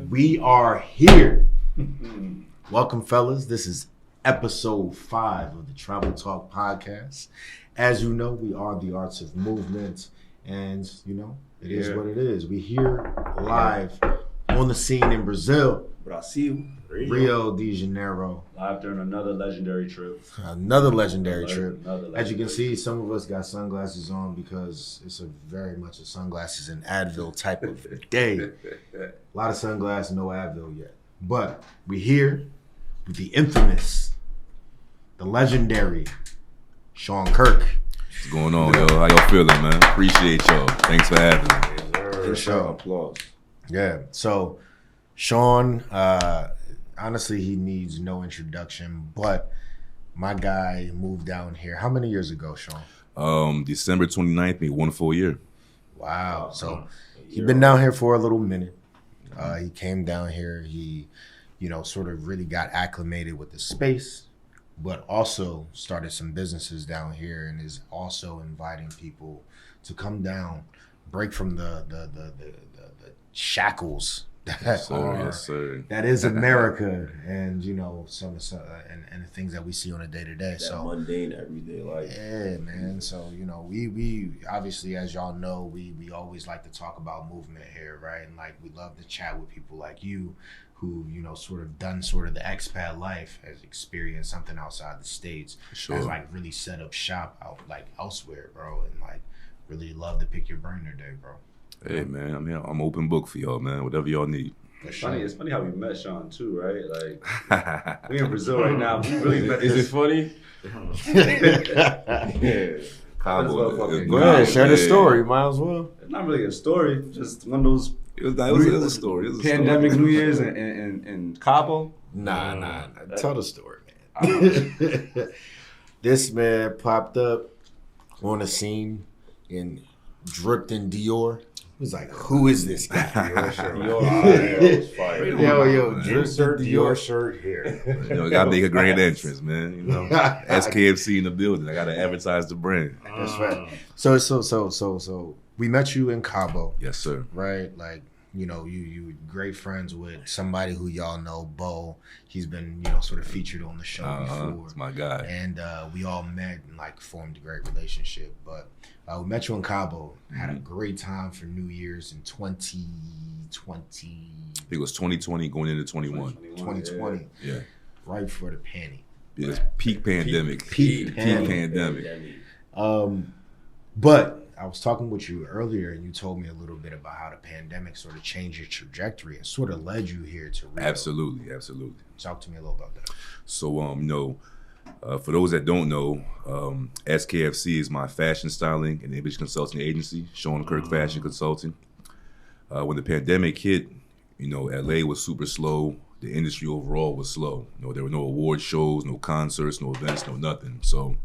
We are here. Welcome, fellas. This is episode 5 of the Travel Talk podcast. As you know, we are the Arts of Movement, and you know, it is what it is. We're here live on the scene in Brazil. Brasil. Rio De Janeiro. Live during another legendary trip. Another legendary trip. As you can see, some of us got sunglasses on because it's very much a sunglasses and Advil type of day. A lot of sunglasses, no Advil yet. But we're here with the infamous, the legendary Sean Kirk. What's going on, yo? How y'all feeling, man? Appreciate y'all. Thanks for having me. For sure. Applause. Yeah. So, Sean, honestly, he needs no introduction, but my guy moved down here. How many years ago, Sean? December 29th, made 1 full year. Wow. So he's been down here for a little minute. He came down here. He, sort of really got acclimated with the space, but also started some businesses down here and is also inviting people to come down, break from the shackles that that is America, and some and the things that we see on a day to day. So mundane everyday life. Yeah, man. So we obviously, as y'all know, we always like to talk about movement here, right? And like we love to chat with people like you, who sort of done sort of the expat life, has experienced something outside the States, has like really set up shop out like elsewhere, bro, and like really love to pick your brain today, bro. Hey, man, I'm open book for y'all, man. Whatever y'all need. It's funny how we met Sean too, right? Like we in Brazil right now. We really met. Is it funny? Yeah. Go ahead, share the story. Might as well. It's not really a story. Just one of those. It was a story. It was a Pandemic story. New Year's in Cabo. Nah. Tell the story, man. This man popped up on the scene and dripped in Dior. He was like, "Who is this guy?" Yo, Insert Dior shirt here. Gotta make a grand entrance, man. SKFC in the building. I gotta advertise the brand. That's right. So we met you in Cabo. Yes, sir. Right? Like, you great friends with somebody who y'all know, Bo. He's been, sort of featured on the show before. It's my guy. And we all met and like formed a great relationship. But we met you in Cabo. Had a great time for New Year's in 2020. I think it was 2020 going into 21. 2020. Yeah. Right before the panty. Yeah, it's peak pandemic. Peak pandemic. But I was talking with you earlier, and you told me a little bit about how the pandemic sort of changed your trajectory and sort of led you here to Rio. Absolutely. Talk to me a little about that. So, for those that don't know, SKFC is my fashion styling and image consulting agency, Sean Kirk Fashion Consulting. When the pandemic hit, LA was super slow. The industry overall was slow. There were no award shows, no concerts, no events, no nothing. So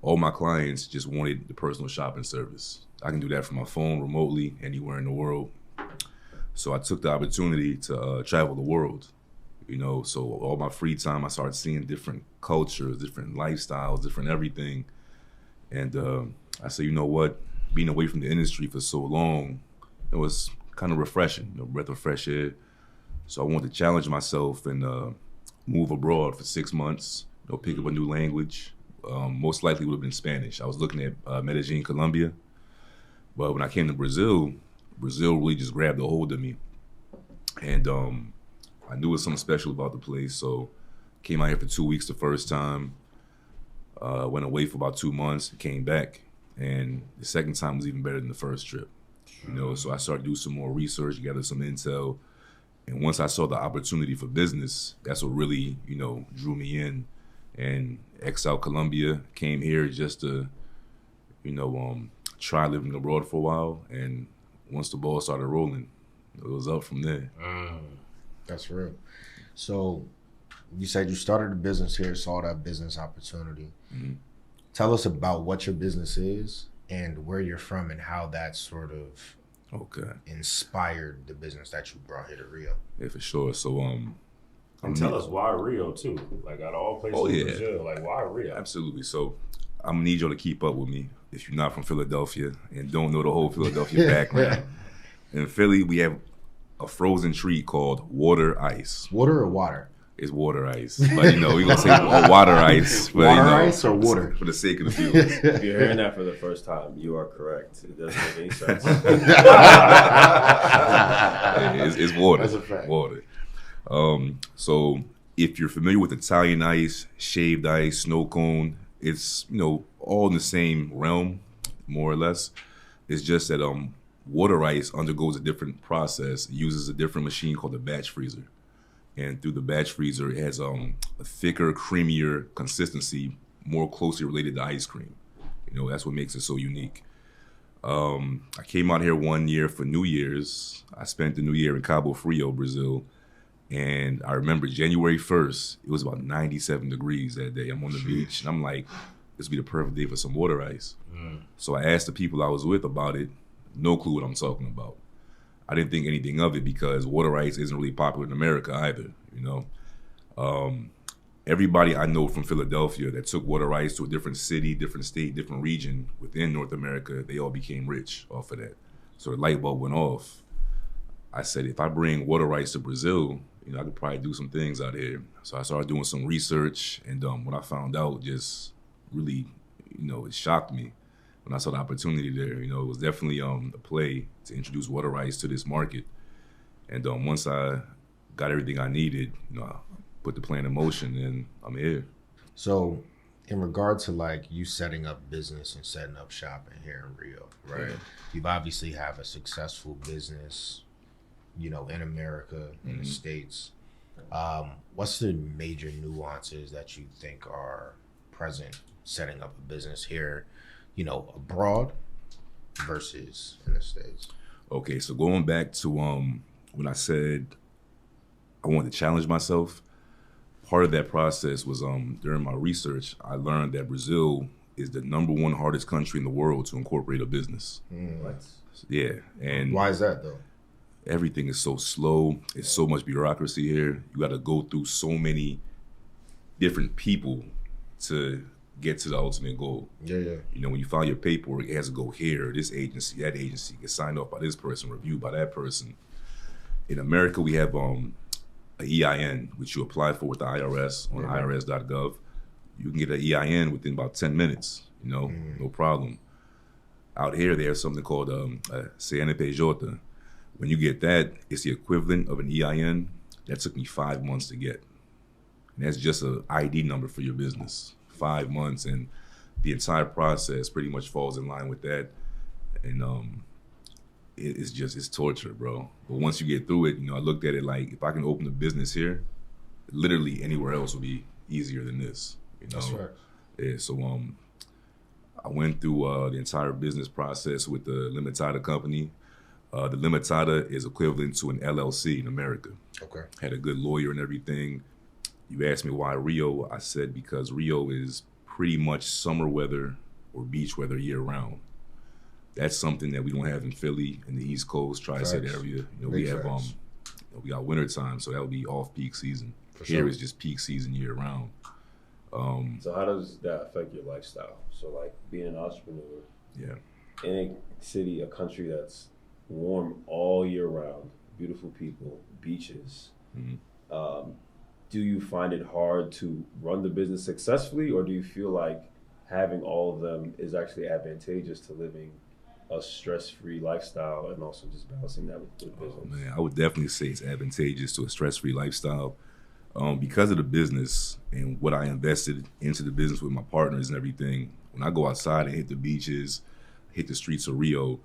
all my clients just wanted the personal shopping service. I can do that from my phone remotely anywhere in the world. So I took the opportunity to travel the world. So all my free time, I started seeing different cultures, different lifestyles, different everything. And I said, you know what? Being away from the industry for so long, it was kind of refreshing, breath of fresh air. So I wanted to challenge myself and move abroad for 6 months, pick up a new language. Most likely would have been Spanish. I was looking at Medellin, Colombia. But when I came to Brazil really just grabbed a hold of me. And I knew there was something special about the place. So came out here for 2 weeks the first time. Went away for about 2 months, came back. And the second time was even better than the first trip. So I started to do some more research, gather some intel. And once I saw the opportunity for business, that's what really, drew me in. And Expat Colombia came here just to, try living abroad for a while. And once the ball started rolling, it was up from there. That's real. So you said you started a business here, saw that business opportunity. Mm-hmm. Tell us about what your business is and where you're from and how that sort of inspired the business that you brought here to Rio. Yeah, for sure. So, and tell us why Rio too. Like out of all places in Brazil, like why Rio? Absolutely. So I'm gonna need y'all to keep up with me if you're not from Philadelphia and don't know the whole Philadelphia background. In Philly, we have a frozen treat called water ice. Water or water? It's water ice, but you know, we're gonna say water ice. But, water you know, ice or water? For the sake of the viewers. If you're hearing that for the first time, you are correct. It doesn't make any sense. It's water. That's a fact. Water. So if you're familiar with Italian ice, shaved ice, snow cone, it's, you know, all in the same realm, more or less. It's just that water ice undergoes a different process. It uses a different machine called a batch freezer. And through the batch freezer, it has a thicker, creamier consistency, more closely related to ice cream. You know, that's what makes it so unique. I came out here one year for New Year's. I spent the New Year in Cabo Frio, Brazil. And I remember January 1st, it was about 97 degrees that day. I'm on the beach, and I'm like, this would be the perfect day for some water ice. So I asked the people I was with about it. No clue what I'm talking about. I didn't think anything of it because water ice isn't really popular in America either, you know. Everybody I know from Philadelphia that took water ice to a different city, different state, different region within North America, they all became rich off of that. So the light bulb went off. I said, if I bring water ice to Brazil, you know, I could probably do some things out here. So I started doing some research, and what I found out just really, you know, it shocked me. When I saw the opportunity there, you know, it was definitely a play to introduce water ice to this market. And once I got everything I needed, you know, I put the plan in motion, and I'm here. So, in regard to like you setting up business and setting up shop in here in Rio, right? Yeah. You've obviously have a successful business, you know, in America, in the States. What's the major nuances that you think are present setting up a business here, you know, abroad versus in the States? Okay, so going back to when I said I wanted to challenge myself, part of that process was during my research, I learned that Brazil is the #1 hardest country in the world to incorporate a business. What? Yeah, and Why is that though? everything is so slow. It's so much bureaucracy here. You got to go through so many different people to get to the ultimate goal. Yeah. You know, when you file your paperwork, it has to go here, this agency, that agency, get signed off by this person, reviewed by that person. In America, we have a EIN, which you apply for with the IRS on irs.gov. You can get an EIN within about 10 minutes, you know, no problem. Out here, they have something called a CNPJ. When you get that, it's the equivalent of an EIN. That took me 5 months to get. And that's just an ID number for your business. 5 months, and the entire process pretty much falls in line with that. And it's torture, bro. But once you get through it, you know, I looked at it like, if I can open a business here, literally anywhere else will be easier than this. You know? That's right. Yeah. So I went through the entire business process with the Limitada company. The Limitada is equivalent to an LLC in America. Okay. Had a good lawyer and everything. You asked me why Rio. I said because Rio is pretty much summer weather or beach weather year round. That's something that we don't have in Philly, in the East Coast, Tri-State area. You know, we have we got winter time, so that would be off peak season. Here is just peak season year round. So how does that affect your lifestyle? So like being an entrepreneur, in a city, a country that's warm all year round, beautiful people, beaches. Do you find it hard to run the business successfully, or do you feel like having all of them is actually advantageous to living a stress-free lifestyle and also just balancing that with business? Oh, man, I would definitely say it's advantageous to a stress-free lifestyle. Because of the business and what I invested into the business with my partners and everything, when I go outside and hit the beaches, hit the streets of Rio,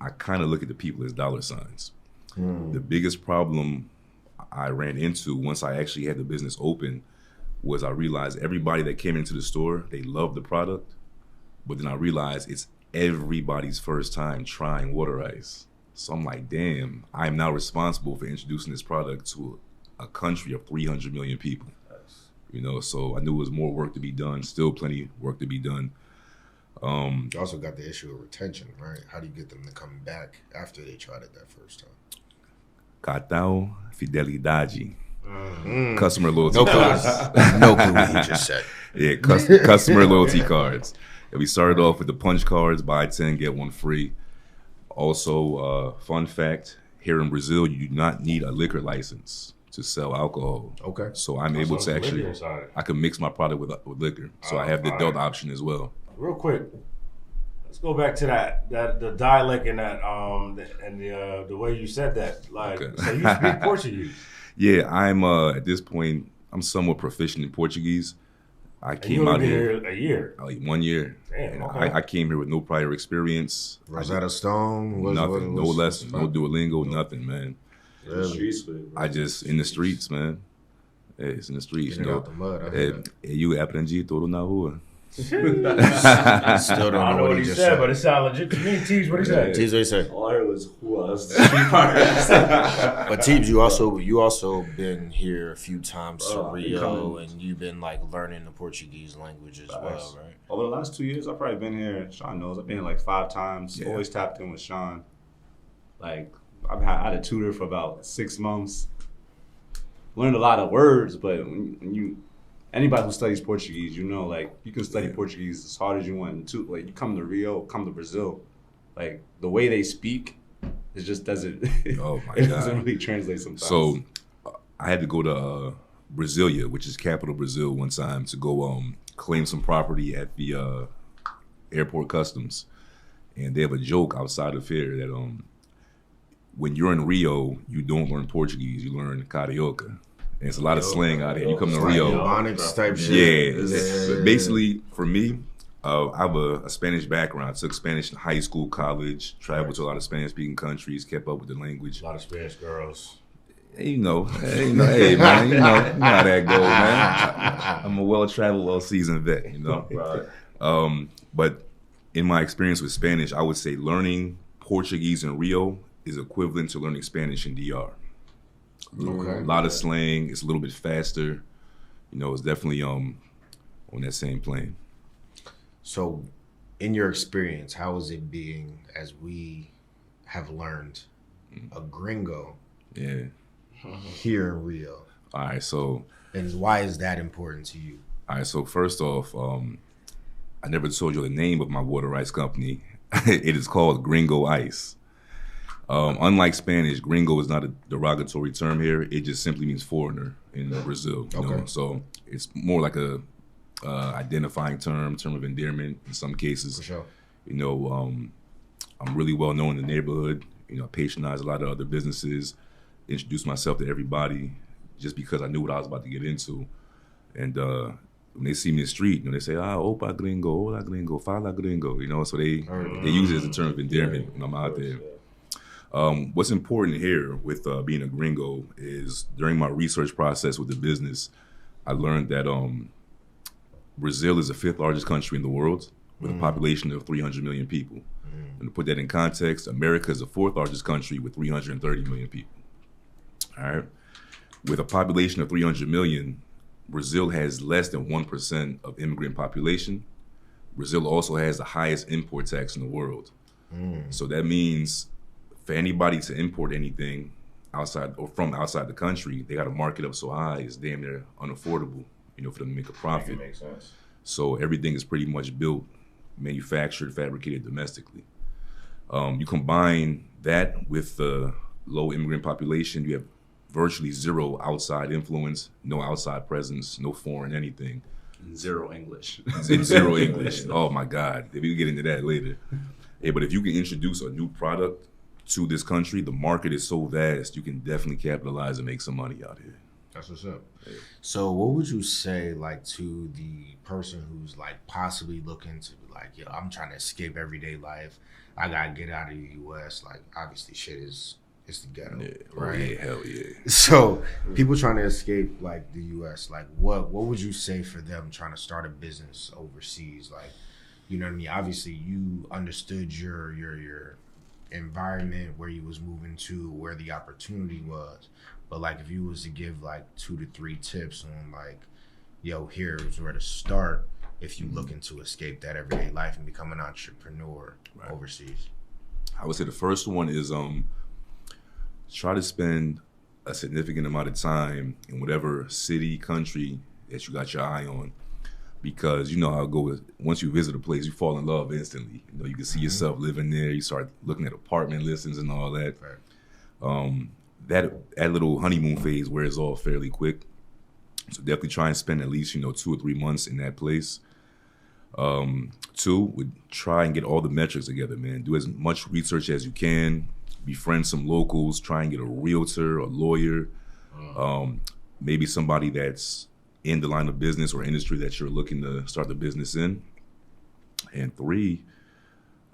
I kind of look at the people as dollar signs. The biggest problem I ran into once I actually had the business open was I realized everybody that came into the store, they loved the product, but then I realized it's everybody's first time trying water ice. So I'm like, damn, I'm now responsible for introducing this product to a country of 300 million people. You know, so I knew there was more work to be done, still plenty of work to be done. You also got the issue of retention, right? How do you get them to come back after they tried it that first time? Cartão Fidelidade. Customer loyalty cards. No clue what he just said. Yeah, customer loyalty cards. And we started off with the punch cards, buy 10, get 1 free. Also, fun fact, here in Brazil, you do not need a liquor license to sell alcohol. Okay. So I'm able to actually, I can mix my product with liquor. So I have the adult option as well. Real quick, let's go back to that the dialect and that the way you said that. Like, so you speak Portuguese? Yeah, I'm at this point I'm somewhat proficient in Portuguese. I came out here a year. 1 year. Damn, okay. I came here with no prior experience. Rosetta Stone? Nothing. No lesson. No Duolingo. Nothing, man. Really? I just in the streets, man. Hey, it's in the streets. Getting out the mud. Eu aprendi tudo na rua. Still don't know what he said, but it sounded legit to me. Teebs, what he said? Teebs, what he said? All I heard was was. But Teebs, you also been here a few times to Rio, and you've been like learning the Portuguese language as well, right? Over the last 2 years, I've probably been here. Sean knows I've been here like 5 times. Yeah. Always tapped in with Sean. Like I had a tutor for about 6 months. Learned a lot of words, but when you anybody who studies Portuguese, you know, like you can study Portuguese as hard as you want. To like you come to Rio, come to Brazil, like the way they speak, it just doesn't. Oh my it God. doesn't really translate sometimes. So I had to go to Brasilia, which is capital Brazil, one time to go claim some property at the airport customs, and they have a joke outside of here that when you're in Rio, you don't learn Portuguese, you learn Carioca. And it's a lot of slang out here. You come to Rio. Ebonics type shit. Yeah. Basically, for me, I have a Spanish background. I took Spanish in high school, college, traveled to a lot of Spanish-speaking countries, kept up with the language. A lot of Spanish girls. Hey, hey, man, you know how that goes, man. I'm a well-traveled, well-seasoned vet, you know. Right. But in my experience with Spanish, I would say learning Portuguese in Rio is equivalent to learning Spanish in DR. Okay. A lot of slang. It's a little bit faster. You know, it's definitely on that same plane. So, in your experience, how is it being, as we have learned, a gringo here in Rio? All right, so... And why is that important to you? All right, so first off, I never told you the name of my water ice company. It is called Gringo Ice. Unlike Spanish, gringo is not a derogatory term here. It just simply means foreigner in Brazil. You know? So it's more like a identifying term of endearment in some cases. For sure. You know, I'm really well known in the neighborhood. You know, I patronize a lot of other businesses, introduce myself to everybody just because I knew what I was about to get into. And when they see me in the street, you know, they say, opa gringo, hola gringo, fala gringo, you know, so they use it as a term of endearment when I'm out there. What's important here with being a gringo is during my research process with the business, I learned that Brazil is the 5th largest country in the world with a population of 300 million people. And to put that in context, America is the 4th largest country with 330 million people. All right. With a population of 300 million, Brazil has less than 1% of immigrant population. Brazil also has the highest import tax in the world. So that means for anybody to import anything outside or from outside the country, they got to mark it up so high it's damn near unaffordable, you know, for them to make a profit. That makes sense. So everything is pretty much built, manufactured, fabricated domestically. You combine that with the low immigrant population, you have virtually zero outside influence, no outside presence, no foreign anything. Zero English. Zero English. Oh my God. We can get into that later. Yeah, but if you can introduce a new product to this country, the market is so vast, you can definitely capitalize and make some money out here. That's what's up. Yeah. So what would you say, like, to the person who's, like, possibly looking to, like, yo, I'm trying to escape everyday life. I got to get out of the U.S. Like, obviously shit is the ghetto, right? Oh, yeah, hell yeah. So people trying to escape, like, the U.S., like, what would you say for them trying to start a business overseas? Like, you know what I mean? Obviously, you understood your environment, where you was moving to, where the opportunity was. But, like, if you was to give, like, 2 to 3 tips on, like, yo, here's where to start if you looking to escape that everyday life and become an entrepreneur overseas. I would say the first one is try to spend a significant amount of time in whatever city, country that you got your eye on. Because you know how it goes. Once you visit a place, you fall in love instantly. You know, you can see yourself living there. You start looking at apartment listings and all that. That little honeymoon phase wears off fairly quick. So definitely try and spend at least 2 or 3 months in that place. 2 would try and get all the metrics together, man. Do as much research as you can. Befriend some locals. Try and get a realtor, a lawyer, maybe somebody that's in the line of business or industry that you're looking to start the business in. And 3,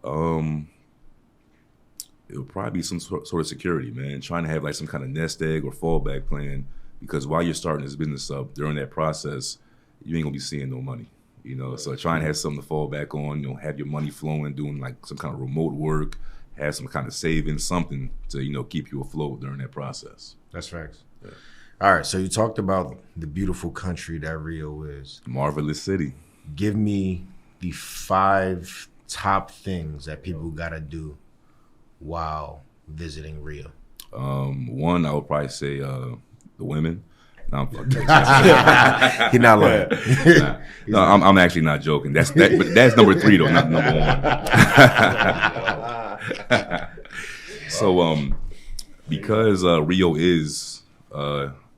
it would probably be some sort of security, man. Trying to have like some kind of nest egg or fallback plan, because while you're starting this business up, during that process, you ain't gonna be seeing no money, So try and have something to fall back on, have your money flowing, doing like some kind of remote work, have some kind of savings, something to, keep you afloat during that process. That's facts. Yeah. All right, so you talked about the beautiful country that Rio is. Marvelous city. Give me the 5 top things that people gotta do while visiting Rio. 1, I would probably say the women. No, I'm fucking. He's not lying. No, I'm actually not joking. But that's number 3 though, not number 1. So because Rio is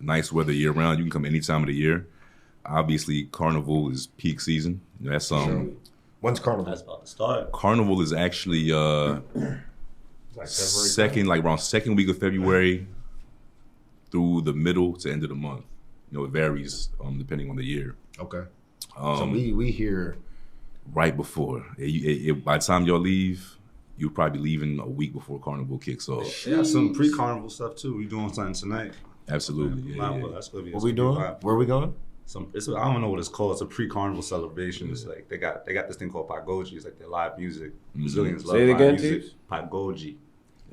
nice weather year round, you can come any time of the year. Obviously, Carnival is peak season. That's When's Carnival? That's about to start. Carnival is actually around second week of February through the middle to end of the month. It varies depending on the year. Okay. So we hear right before. By the time y'all leave, you'll probably be leaving a week before Carnival kicks off. Yeah, some pre-Carnival stuff too. We doing something tonight. Absolutely. Yeah. That's gonna be. What we doing? Where are we going? I don't know what it's called. It's a pre-Carnival celebration. It's like they got this thing called Pagoji. It's like their live music. Brazilians love live music. Pagoji.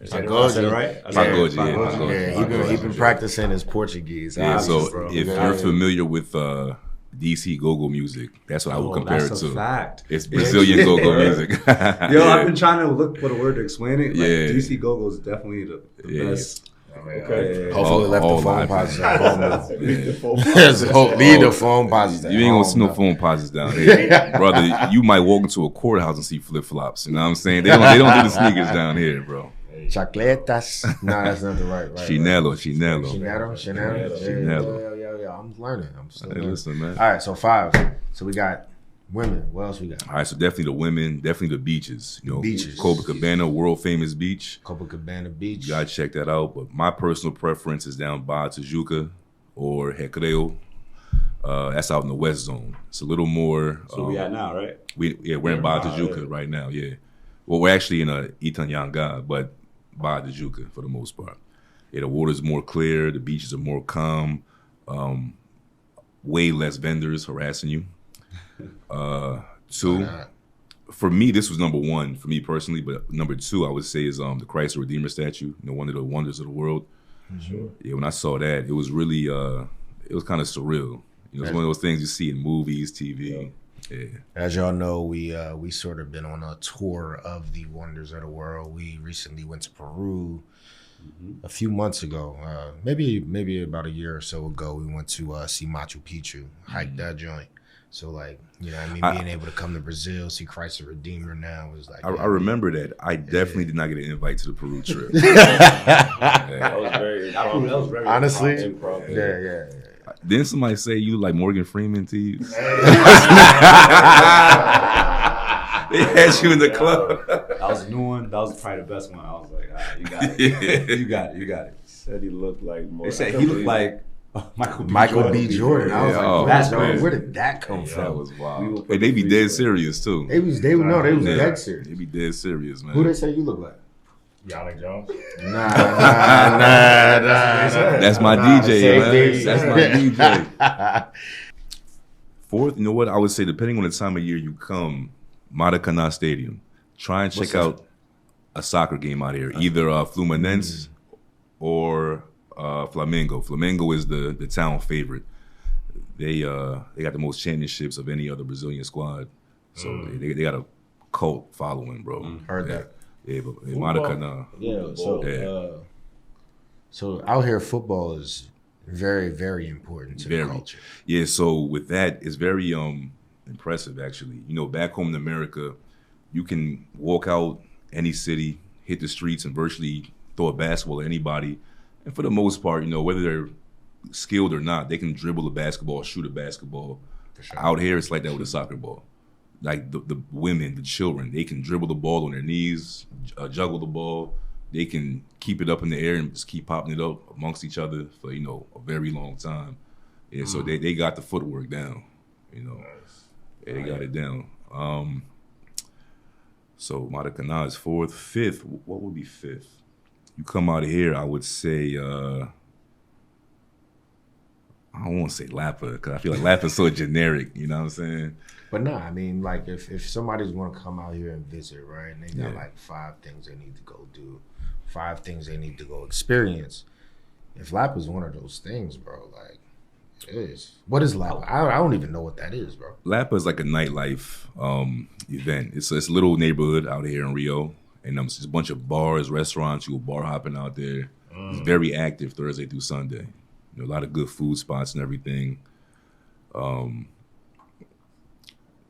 Pagoji. Said it right? Pagoji. Yeah, he been practicing his Portuguese. Yeah, so if you're familiar with DC go-go music, that's what I would compare it to. Fact. It's Brazilian go-go music. I've been trying to look for the word to explain it. Like, DC go-go is definitely the best. Okay. Hopefully left the phone positive. Leave the phone positive. You ain't gonna see no phone positives down here, brother. You might walk into a courthouse and see flip flops. You know what I'm saying? They don't do the sneakers down here, bro. Chacletas. No, that's not the right. Chinelo. Yeah. I'm learning. I'm still learning. Listen, man. All right, so 5. So we got women. What else we got? All right, so definitely the women, definitely the beaches. Beaches. Copacabana, world famous beach. Copacabana Beach. You gotta check that out. But my personal preference is down by Tijuca or Recreo. That's out in the West Zone. It's a little more. So we at now, right? We're in Barra Tijuca right now. Yeah. Well, we're actually in Itanyanga, but Barra Tijuca for the most part. Yeah, the water's more clear. The beaches are more calm. Way less vendors harassing you. 2, for me, this was number 1 for me personally, but number 2 I would say is the Christ the Redeemer statue. One of the wonders of the world. Sure. Yeah, when I saw that, it was really it was kind of surreal. It's one of those things you see in movies, TV. Yeah. As y'all know, we sort of been on a tour of the wonders of the world. We recently went to Peru. A few months ago, maybe about a year or so ago, we went to see Machu Picchu, hiked that joint. So being able to come to Brazil, see Christ the Redeemer now was like. I remember that. I definitely did not get an invite to the Peru trip. That was very honestly. Improv. Yeah. Didn't somebody say you like Morgan Freeman to you? They had you in the club. That was a new one. That was probably the best one. I was like, you got it. You got it. Said he looked like Morgan. They said he looked like Michael B. Jordan. I was like, that's crazy. Where did that come from? That was wild. Hey, they be dead serious too. They was dead serious. They be dead serious, man. Who they say you look like? Yannick Jones. Nah. That's my DJ, man. That's my DJ. 4th, you know what? I would say, depending on the time of year you come, Maracanã Stadium. Try and check out a soccer game out here, either Fluminense or Flamengo. Flamengo is the town favorite. They got the most championships of any other Brazilian squad, so they got a cult following, bro. Heard that. Yeah, but Maracanã. Yeah, so out here, football is very, very important to the culture. Yeah, so with that, it's very impressive, actually. Back home in America, you can walk out any city, hit the streets, and virtually throw a basketball at anybody. And for the most part, you know, whether they're skilled or not, they can dribble a basketball, shoot a basketball. Sure. Out here, it's like that with a soccer ball. Like the women, the children, they can dribble the ball on their knees, juggle the ball. They can keep it up in the air and just keep popping it up amongst each other for, you know, a very long time. Yeah, so they got the footwork down, you know. Nice. Yeah, they got it down. So Maracana is 4th. 5th, what would be 5th? You come out of here, I would say, I don't want to say Lapa, because I feel like Lapa's so generic, you know what I'm saying? But no, I mean, like, if somebody's going to come out here and visit, right, and they got like 5 things they need to go do, 5 things they need to go experience, if Lapa's one of those things, bro, like, it is. What is Lapa? I don't even know what that is, bro. Lapa is like a nightlife event. It's a little neighborhood out here in Rio, and it's just a bunch of bars, restaurants. You go bar hopping out there. It's very active Thursday through Sunday. You know, a lot of good food spots and everything.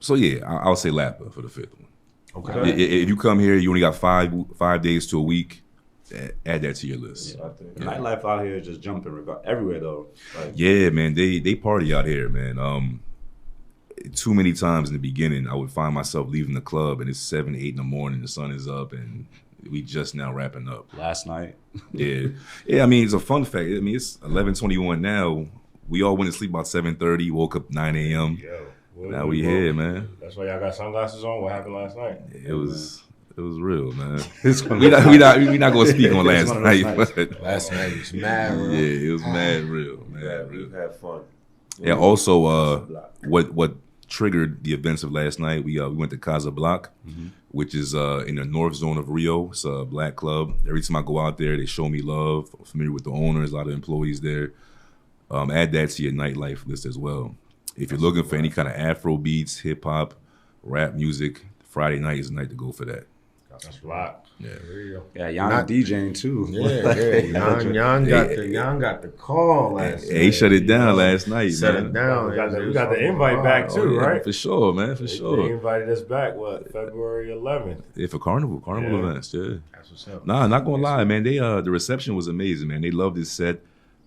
So yeah, I'll say Lapa for the 5th one. Okay. If you come here, you only got 5 days to a week. Add that to your list. Yeah, nightlife out here is just jumping everywhere though. Like, yeah, man, they party out here, man. Too many times in the beginning, I would find myself leaving the club and it's 7, 8 in the morning. The sun is up and we just now wrapping up. Last night. Yeah. I mean, it's a fun fact. I mean, it's 11:21 now. We all went to sleep about 7:30. Woke up 9 a.m. Now we here, man. That's why y'all got sunglasses on. What happened last night? It was real, man. we not gonna speak on last night. But last night was mad real. Yeah, it was mad real, man. We had fun. Yeah. Also, what triggered the events of last night? We went to Casa Block, which is in the north zone of Rio. It's a black club. Every time I go out there, they show me love. I'm familiar with the owners, a lot of employees there. Add that to your nightlife list as well. If you're looking for any kind of Afro beats, hip hop, rap music, Friday night is the night to go for that. That's Block. Yeah, there you go. Yeah, Jan DJing too. Jan got the call last night. He shut it down last night, Shut man. it down. We got the invite back too, right? For sure, man, for sure. They invited us back, February 11th? Yeah, for carnival events, yeah. That's what's up. Nah, not gonna lie, man. They the reception was amazing, man. They loved this set.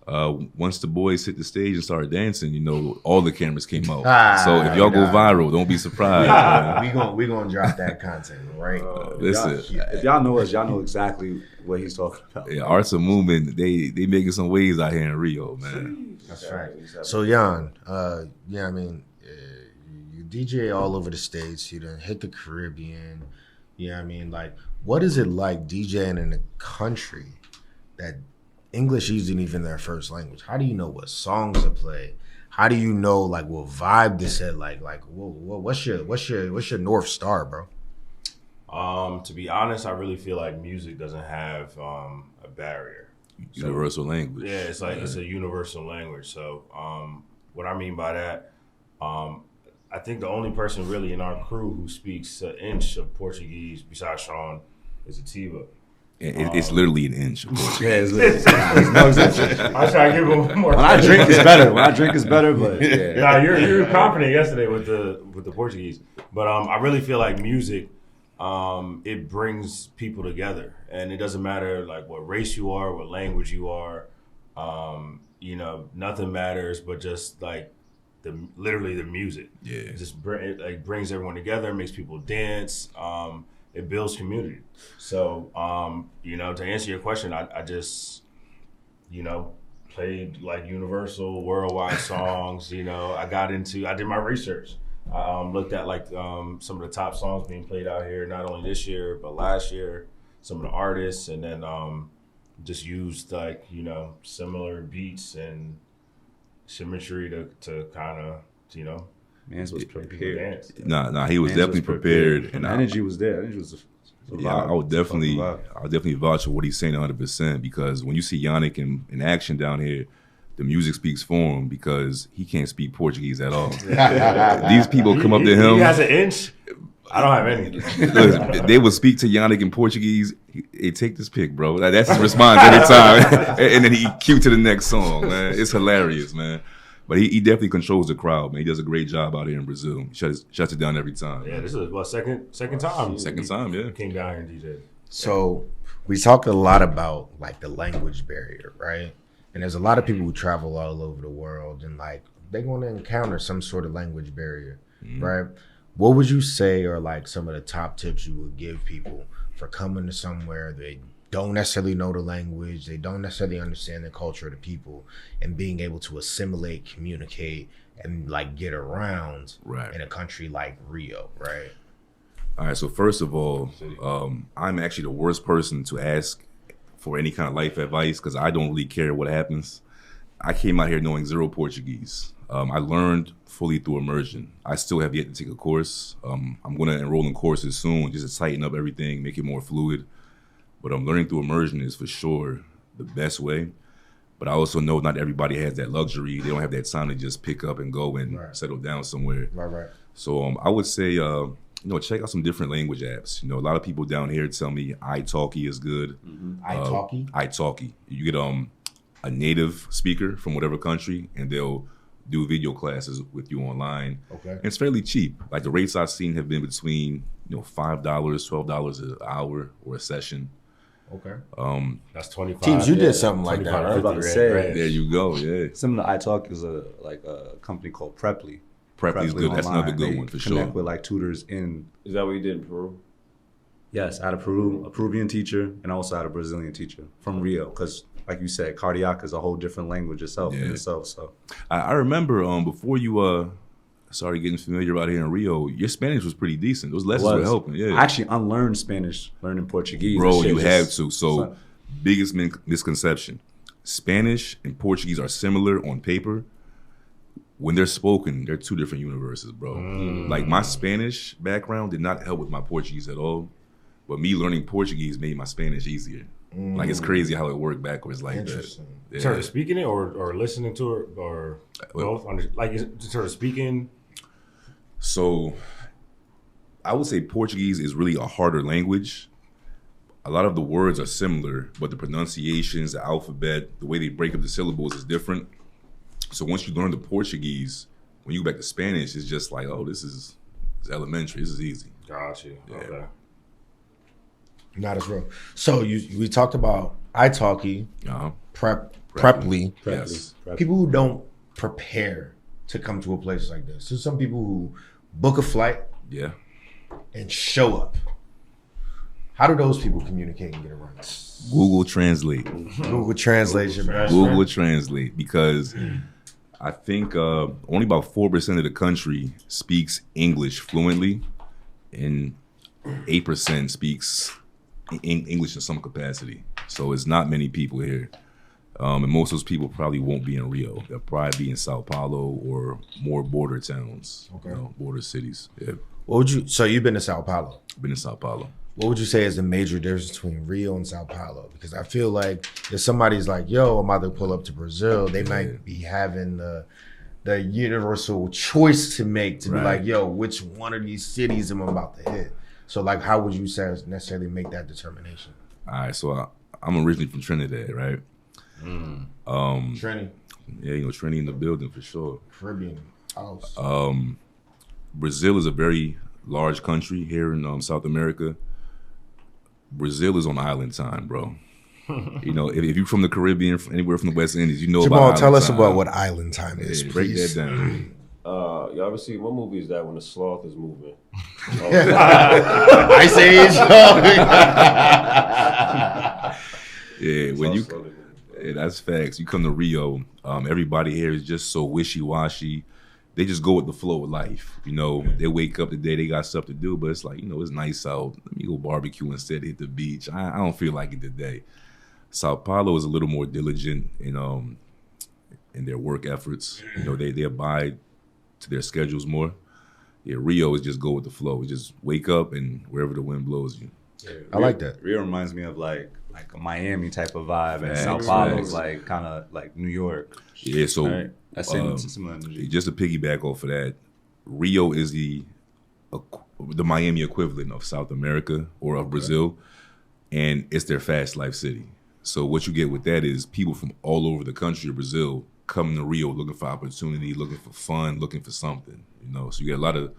Once the boys hit the stage and started dancing, you know, all the cameras came out. So if y'all go viral, don't be surprised. we gonna drop that content, right? Listen, if y'all know us, y'all know exactly what he's talking about. Yeah, Arts of Movement, they making some waves out here in Rio, man. That's right. So Jan, I mean, you DJ all over the States. You done hit the Caribbean. Yeah, I mean, like, what is it like DJing in a country that English isn't even their first language? How do you know what songs to play? How do you know like what vibe to set? Like what's your North Star, bro? To be honest, I really feel like music doesn't have a barrier. Universal language. Yeah, it's like it's a universal language. So what I mean by that, I think the only person really in our crew who speaks an inch of Portuguese besides Sean is Atiba. It's literally an inch. Yeah, it's no exception. I try to give him more. When I drink, it's better. But yeah. Nah, you're confident yesterday with the Portuguese, but I really feel like music, it brings people together, and it doesn't matter like what race you are, what language you are. You know, nothing matters but just like literally the music. Yeah, it just brings everyone together, makes people dance. It builds community. So, you know, to answer your question, I just, you know, played like universal worldwide songs. You know, I did my research. I looked at like some of the top songs being played out here, not only this year, but last year, some of the artists, and then just used like, you know, similar beats and symmetry to kind of, you know, Mans was prepared. Nah, he was definitely prepared. And the energy was there. Energy was I would definitely vouch for what he's saying 100%, because when you see Yannick in action down here, the music speaks for him because he can't speak Portuguese at all. These people come up to him. He has an inch. I don't have any. They would speak to Yannick in Portuguese. Hey, take this pic, bro. That's his response every time. And then he cue to the next song, man. It's hilarious, man. But he definitely controls the crowd, man. He does a great job out here in Brazil. He shuts it down every time. Yeah, this is second time. Second time, yeah. Came down here and DJed. So we talk a lot about like the language barrier, right? And there's a lot of people who travel all over the world, and like they're going to encounter some sort of language barrier, right? What would you say are like some of the top tips you would give people for coming to somewhere they don't necessarily know the language, they don't necessarily understand the culture of the people, and being able to assimilate, communicate, and like get around in a country like Rio, right? All right, so first of all, I'm actually the worst person to ask for any kind of life advice because I don't really care what happens. I came out here knowing zero Portuguese. I learned fully through immersion. I still have yet to take a course. I'm going to enroll in courses soon just to tighten up everything, make it more fluid. But learning through immersion is for sure the best way. But I also know not everybody has that luxury. They don't have that time to just pick up and go and settle down somewhere. Right. So I would say, check out some different language apps. A lot of people down here tell me italki is good. Italki? Italki. You get a native speaker from whatever country, and they'll do video classes with you online. Okay. And it's fairly cheap. Like the rates I've seen have been between $5, $12 an hour or a session. Okay. That's 25. Teams, you did something like that. I was about to Right. say. There you go. Yeah. Similar to iTalk is a company called Preply. Preply's good. That's another good They one for connect sure. with like tutors in. Is that what you did in Peru? Yes, I had a Peruvian teacher, and I also had a Brazilian teacher from Rio. Because, like you said, cardiac is a whole different language itself in itself. So I remember before you started getting familiar out here in Rio, your Spanish was pretty decent. Those lessons were helping. Yeah. I actually unlearned Spanish learning Portuguese. Bro, you have to. So, biggest misconception: Spanish and Portuguese are similar on paper. When they're spoken, they're two different universes, bro. Like my Spanish background did not help with my Portuguese at all, but me learning Portuguese made my Spanish easier. Like it's crazy how it worked backwards like Interesting. that. Yeah. Sort of speaking it or listening to it or both? Like sort of speaking. So I would say Portuguese is really a harder language. A lot of the words are similar, but the pronunciations, the alphabet, the way they break up the syllables is different. So once you learn the Portuguese, when you go back to Spanish, it's just like, oh, it's elementary. This is easy. Got you. Yeah. Okay. Not as real. So we talked about italki, Preply. Yes. People who don't prepare to come to a place like this. There's some people who book a flight Yeah. and show up. How do those people communicate and get around? Google Translate. Google Translation. Google Translate, because I think only about 4% of the country speaks English fluently, and 8% speaks English in some capacity. So it's not many people here. And most of those people probably won't be in Rio. They'll probably be in Sao Paulo or more border towns, border cities. Yeah. So you've been to Sao Paulo. Been in Sao Paulo. What would you say is the major difference between Rio and Sao Paulo? Because I feel like if somebody's like, yo, I'm about to pull up to Brazil, they might be having the universal choice to make to be like, yo, which one of these cities am I about to hit? So like, how would you necessarily make that determination? All right, so I'm originally from Trinidad, right? Trini. Yeah, Trini in the building for sure. Caribbean house. Brazil is a very large country here in South America. Brazil is on island time, bro. If you're from the Caribbean, anywhere from the West Indies, Jamal, about island tell us time. about what island time is, Break please. that down. You ever see what movie is that when the sloth is moving? Ice Age. Yeah, when you, that's facts. You come to Rio, everybody here is just so wishy-washy. They just go with the flow of life. They wake up today, they got stuff to do, but it's like, it's nice out. Let me go barbecue instead, hit the beach. I don't feel like it today. Sao Paulo is a little more diligent in their work efforts. They abide to their schedules more. Yeah, Rio is just go with the flow. We just wake up and wherever the wind blows you. Yeah, I like that. Rio reminds me of like a Miami type of vibe, and Sao Facts, Paulo facts. is like kind of like New York. Yeah, so Right? That's similar energy. just to piggyback off of that, Rio is the Miami equivalent of South America or of Brazil, and it's their fast life city. So what you get with that is people from all over the country of Brazil coming to Rio looking for opportunity, looking for fun, looking for something. So you get a lot of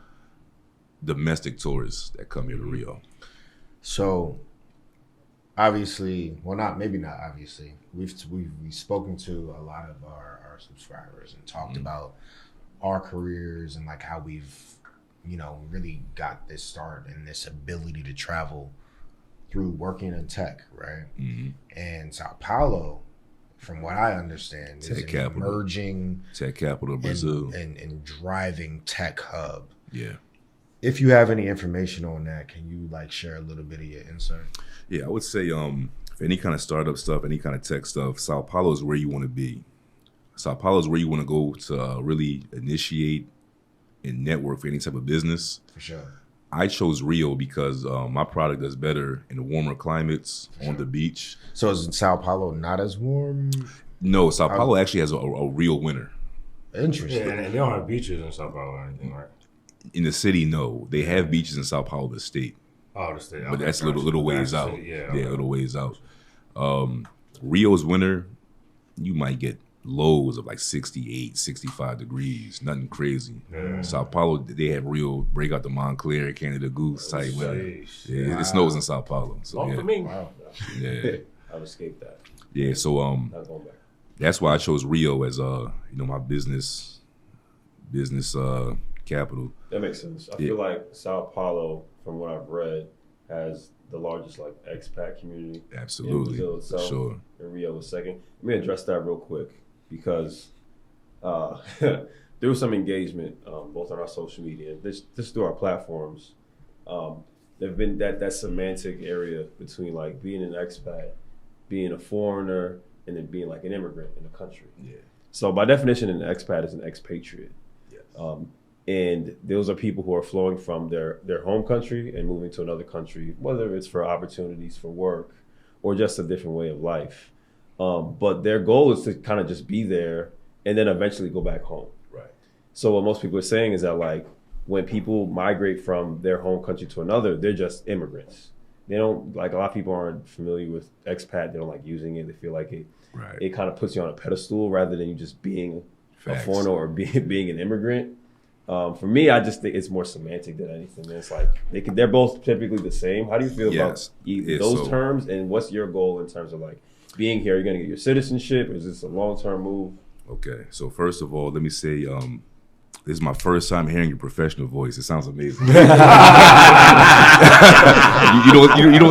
domestic tourists that come here to Rio. So obviously, well, not obviously. We've spoken to a lot of our subscribers and talked about our careers and like how we've, really got this start and this ability to travel through working in tech, right? Mm-hmm. And Sao Paulo, from what I understand, Tech is an capital. emerging Tech capital of Brazil. and driving tech hub. Yeah. If you have any information on that, can you like share a little bit of your insight? Yeah, I would say for any kind of startup stuff, any kind of tech stuff, Sao Paulo is where you want to be. Sao Paulo is where you want to go to really initiate and network for any type of business. For sure. I chose Rio because my product does better in the warmer climates on the beach. So is Sao Paulo not as warm? No, Sao Paulo actually has a real winter. Interesting. Yeah, and they don't have beaches in Sao Paulo or anything, right? In the city, no. They have beaches in Sao Paulo, the state. Oh, the state. But that's a little ways out. Yeah, a little ways out. Rio's winter, you might get lows of like 68, 65 degrees. Nothing crazy. Yeah. Sao Paulo, they have real break out the Montclair, Canada Goose type weather. Yeah, it snows in Sao Paulo. So Long yeah. for me. Wow. Yeah. I've escaped that. Yeah, so Not going back. that's why I chose Rio as my business capital. That makes sense. I Yeah. feel like Sao Paulo, from what I've read, has the largest like expat community Absolutely. in Brazil For itself. sure. And Rio was second. Let me address that real quick because there was some engagement both on our social media and just through our platforms. There've been that semantic area between like being an expat, being a foreigner, and then being like an immigrant in a country. Yeah. So by definition, an expat is an expatriate. Yes. And those are people who are flowing from their home country and moving to another country, whether it's for opportunities for work or just a different way of life. But their goal is to kind of just be there and then eventually go back home. Right. So what most people are saying is that like when people migrate from their home country to another, they're just immigrants. They don't, like a lot of people aren't familiar with expat. They don't like using it. They feel like it kind of puts you on a pedestal rather than you just being Facts. a foreigner or being an immigrant. For me, I just think it's more semantic than anything. It's like they're both typically the same. How do you feel about those terms, and what's your goal in terms of like being here? Are you going to get your citizenship? Is this a long-term move? Okay, so first of all, let me say this is my first time hearing your professional voice. It sounds amazing. you don't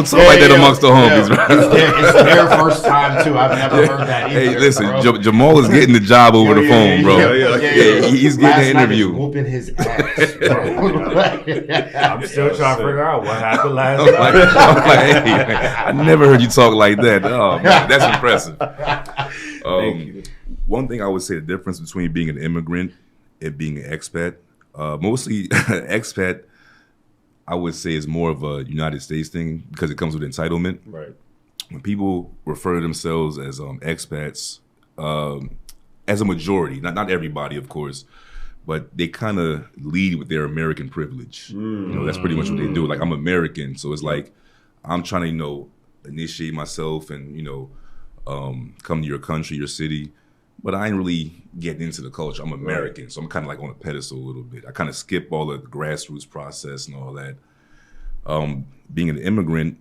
talk like that amongst the homies, right? It's their first time too. I've never heard that either. Hey, listen, Jamal is getting the job over the phone, bro. Yeah, he's getting the interview. Whooping his ass, bro. I'm still trying to figure out what happened last I'm like, hey, man, I never heard you talk like that. Oh, man, that's impressive. Thank you. One thing I would say the difference between being an immigrant and being an expat, mostly expat, I would say is more of a United States thing because it comes with entitlement. Right. When people refer to themselves as expats, as a majority, not everybody, of course, but they kind of lead with their American privilege. That's pretty much what they do. Like, I'm American, so it's like I'm trying to, initiate myself and come to your country, your city. But I ain't really getting into the culture. I'm American, so I'm kind of like on a pedestal a little bit. I kind of skip all the grassroots process and all that. Being an immigrant,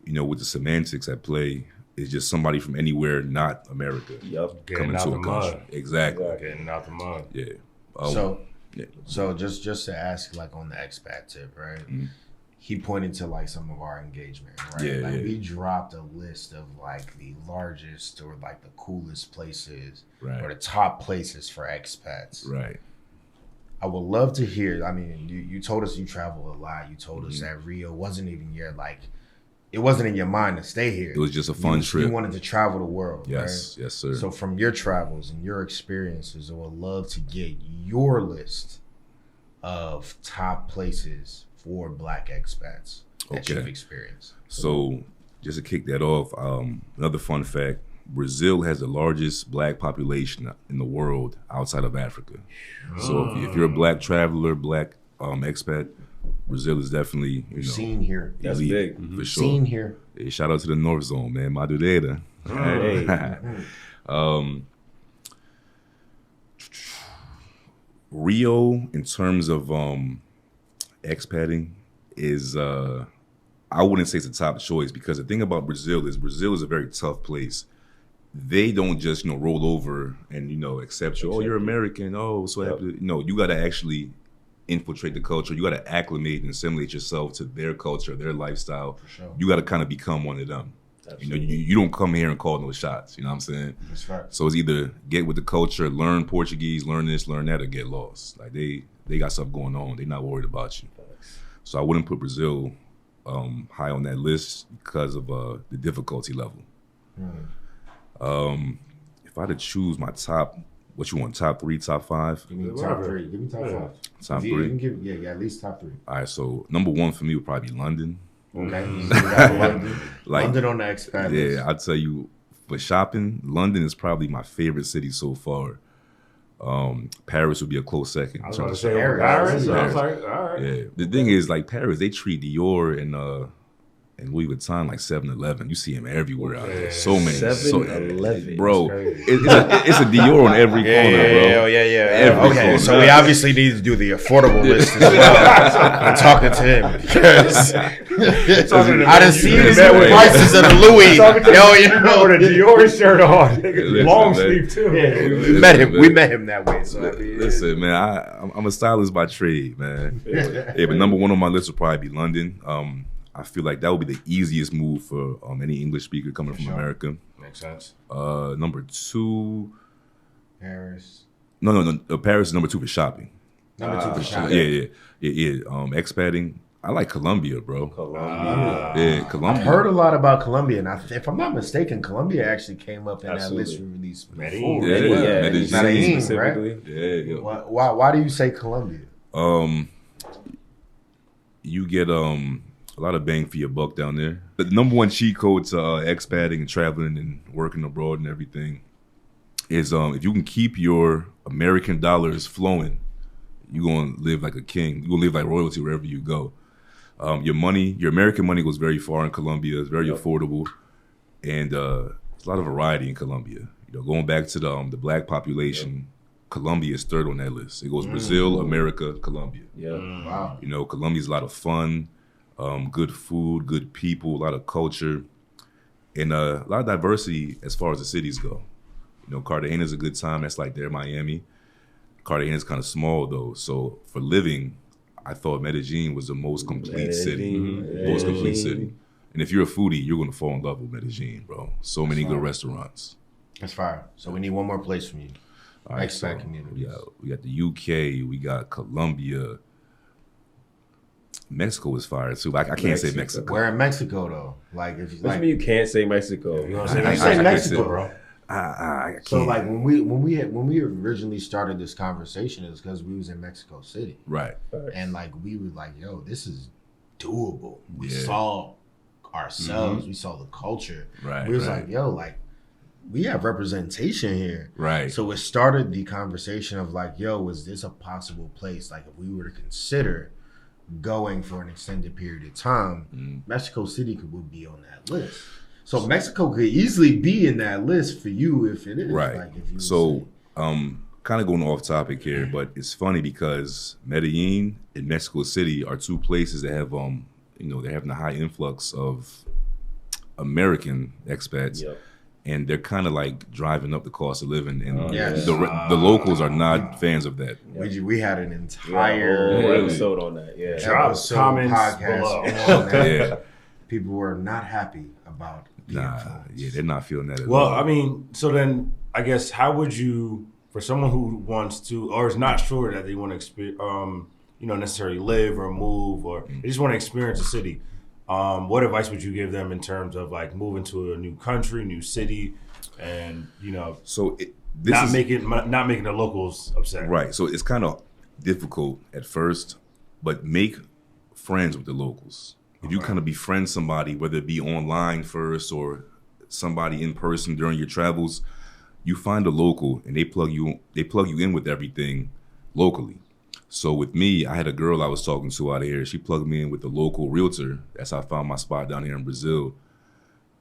with the semantics at play, is just somebody from anywhere not America. Yep. Coming to a country. Exactly. Getting out the mud. Yeah. So just to ask, like on the expat tip, right? Mm-hmm. He pointed to like some of our engagement, right? We dropped a list of like the largest or like the coolest places or the top places for expats. Right. I would love to hear. I mean, you told us you travel a lot. You told us that Rio wasn't even it wasn't in your mind to stay here. It was just a fun trip. You wanted to travel the world. Yes, right? Yes, sir. So from your travels and your experiences, I would love to get your list of top places for Black expats that you've experienced. So just to kick that off, another fun fact, Brazil has the largest Black population in the world outside of Africa. So if you're a Black traveler, Black expat, Brazil is definitely, seen here. That's elite, big. for sure. Seen here. Hey, shout out to the North Zone, man. Madureira. Hey. Rio, in terms of expatting, is I wouldn't say it's a top choice because the thing about Brazil is a very tough place. They don't just roll over and accept you. Oh, you're American. Oh, so happy. No, you got to actually infiltrate the culture. You got to acclimate and assimilate yourself to their culture, their lifestyle. For sure. You got to kind of become one of them. Absolutely. You don't come here and call no shots. You know what I'm saying? That's right. So it's either get with the culture, learn Portuguese, learn this, learn that, or get lost. Like they got stuff going on. They're not worried about you. So I wouldn't put Brazil high on that list because of the difficulty level. If I had to choose my top, what you want, top 3, top 5? Give me top 3. Give me top 5. Top 3? You can give, yeah, at least top 3. All right, so number 1 for me would probably be London. Okay. London. Like, London on the expat list. Yeah, I'll tell you, for shopping, London is probably my favorite city so far. Paris would be a close second. I was about to say Paris. Paris. I was like, all right. Yeah. The thing is, like, Paris, they treat Dior and Louis Vuitton like 7-Eleven. You see them everywhere out there. So many. 7-Eleven. Bro, it's a Dior on every corner, bro. Yeah. Okay, corner. so we obviously need to do the affordable list as well. I'm talking to him because I done seen the prices of the Louis. With a Dior shirt on, long sleeve too. We met him that way. So Listen, man, I'm a stylist by trade, man. Yeah, but number 1 on my list would probably be London. I feel like that would be the easiest move for any English speaker coming from America. Makes sense. Number 2, Paris. No. Paris is number 2 for shopping. Number 2 for shopping. Yeah. Expating. I like Colombia, bro. Colombia. Colombia. I've heard a lot about Colombia, and if I'm not mistaken, Colombia actually came up in Absolutely. that list we released before. Medellin. Medellin, specifically. right? Why do you say Colombia? You get a lot of bang for your buck down there. The number 1 cheat code to expating and traveling and working abroad and everything is if you can keep your American dollars flowing, you're going to live like a king. You're going to live like royalty wherever you go. Your American money goes very far in Colombia. It's very affordable. And there's a lot of variety in Colombia. Going back to the black population, Colombia is 3rd on that list. It goes Brazil, America, Colombia. Yeah. Wow. Colombia's a lot of fun. Good food, good people, a lot of culture, and a lot of diversity as far as the cities go. Cartagena's a good time. That's like their Miami. Cartagena's kind of small though, so for living, I thought Medellin was the most complete city. Most complete city. And if you're a foodie, you're gonna fall in love with Medellin, bro. So many good restaurants. That's fire. So we need one more place from you. All right, Expat community. We got the UK. We got Colombia. Mexico is fire too. I can't say Mexico. Where in Mexico though? Like if What do you mean you can't say Mexico? You know what I I'm say saying? Mexico, bro. I can't. So like when we originally started this conversation, it was because we was in Mexico City, Right. and like we were like, yo, this is doable. We Yeah. saw ourselves, we saw the culture. Right. We was right. like, yo, like we have representation here. Right. So it started the conversation of like, yo, is this a possible place? Like if we were to consider going for an extended period of time, Mexico City would be on that list. So Mexico could easily be in that list for you if it is. Right. Like if you So, kind of going off topic here, but it's funny because Medellin and Mexico City are 2 places that have, they're having a high influx of American expats. Yep. And they're kind of like driving up the cost of living, and Yes. the locals are not fans of that. we had an Whole entire episode on that. Yeah. Drop episode comments podcast below. on that. Yeah, People were not happy about the influence. yeah, they're not feeling that at Well, all. I mean, so then I guess how would you, for someone who wants to or is not sure that they want to experience, necessarily live or move or they just want to experience a city, what advice would you give them in terms of like moving to a new country, new city, and so not making the locals upset? Right. So it's kind of difficult at first, but make friends with the locals. If you kind of befriend somebody, whether it be online first or somebody in person during your travels, you find a local and they plug you in with everything locally. So with me, I had a girl I was talking to out here. She plugged me in with a local realtor. That's how I found my spot down here in Brazil.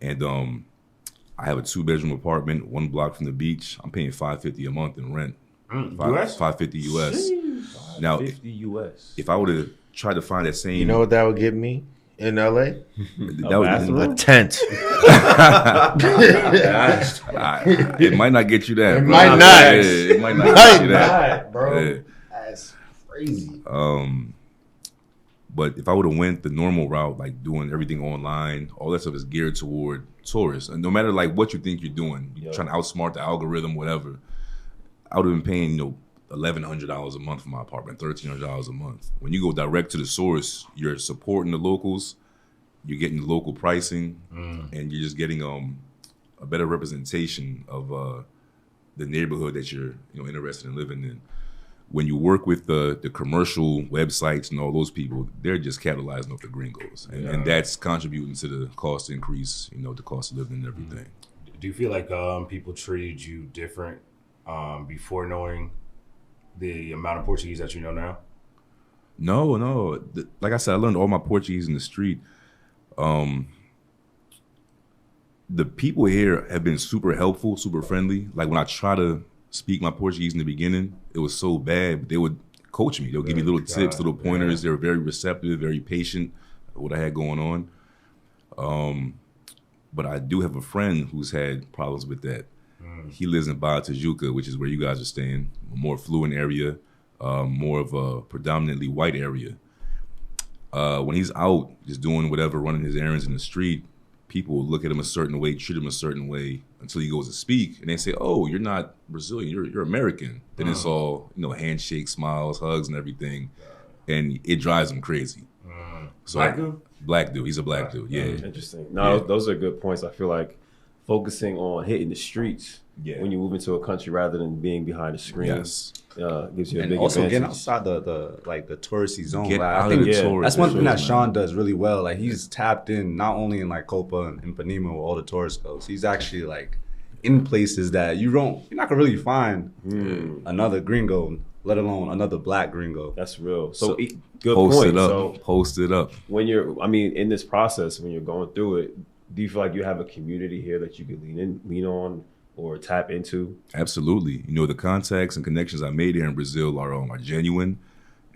And I have a 2-bedroom apartment, 1 block from the beach. I'm paying $550 a month in rent. US? $550 US. Now, $50 US. if I would have tried to find that same, You know what that would give me? in LA? That was A tent. It might not get you that. It bro. might not. Yeah, it might not get you that, bro. Yeah. That's crazy. But if I would have went the normal route, like doing everything online, all that stuff is geared toward tourists. And no matter like what you think you're doing, you're trying to outsmart the algorithm, whatever, I would have been paying, $1,100 a month for my apartment, $1,300 a month. When you go direct to the source, you're supporting the locals, you're getting the local pricing, and you're just getting a better representation of the neighborhood that you're interested in living in. When you work with the commercial websites and all those people, they're just capitalizing off the gringos, and that's contributing to the cost increase, the cost of living and everything. Do you feel like people treated you different before knowing the amount of Portuguese that you know now? No. Like I said, I learned all my Portuguese in the street. The people here have been super helpful, super friendly. Like when I try to speak my Portuguese in the beginning, it was so bad, but they would coach me. They'll give me little tips, little pointers. They were very receptive, very patient with what I had going on. But I do have a friend who's had problems with that. He lives in Barra Tijuca, which is where you guys are staying, a more affluent area, more of a predominantly white area. When he's out just doing whatever, running his errands in the street, people will look at him a certain way, treat him a certain way until he goes to speak, and they say, "Oh, you're not Brazilian, you're American." Then it's all handshakes, smiles, hugs, and everything, and it drives him crazy. So black dude, he's a black dude. Yeah, interesting. No, those are good points. I feel like focusing on hitting the streets when you move into a country rather than being behind a screen. Gives you a big also advantage. getting outside the touristy zone. Get I out think of the tourist that's one thing that zone, Sean does really well. Like he's tapped in not only in like Copa and Ipanema where all the tourists go. So he's actually like in places that you're not gonna really find another gringo, let alone another black gringo. That's real. So good post point. it up. So Post it up. when in this process, when you're going through it, do you feel like you have a community here that you can lean on or tap into? Absolutely. The contacts and connections I made here in Brazil are genuine,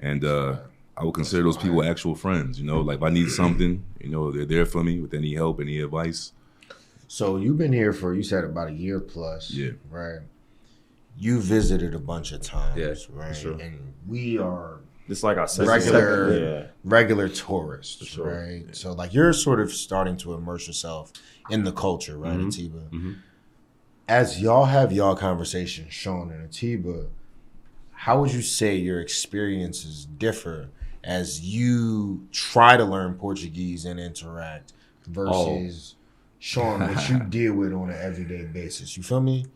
and I would consider those people actual friends. Like if I need something, they're there for me with any help, any advice. So you've been here for, you said, about a year plus. Yeah. Right. You visited a bunch of times. Yeah, right. for sure. And we are Just like I said, regular tourists, sure. right? Yeah. So like you're sort of starting to immerse yourself in the culture, right, Atiba? As y'all have y'all conversations, Sean and Atiba, how would you say your experiences differ as you try to learn Portuguese and interact versus Sean, what you deal with on an everyday basis? You feel me?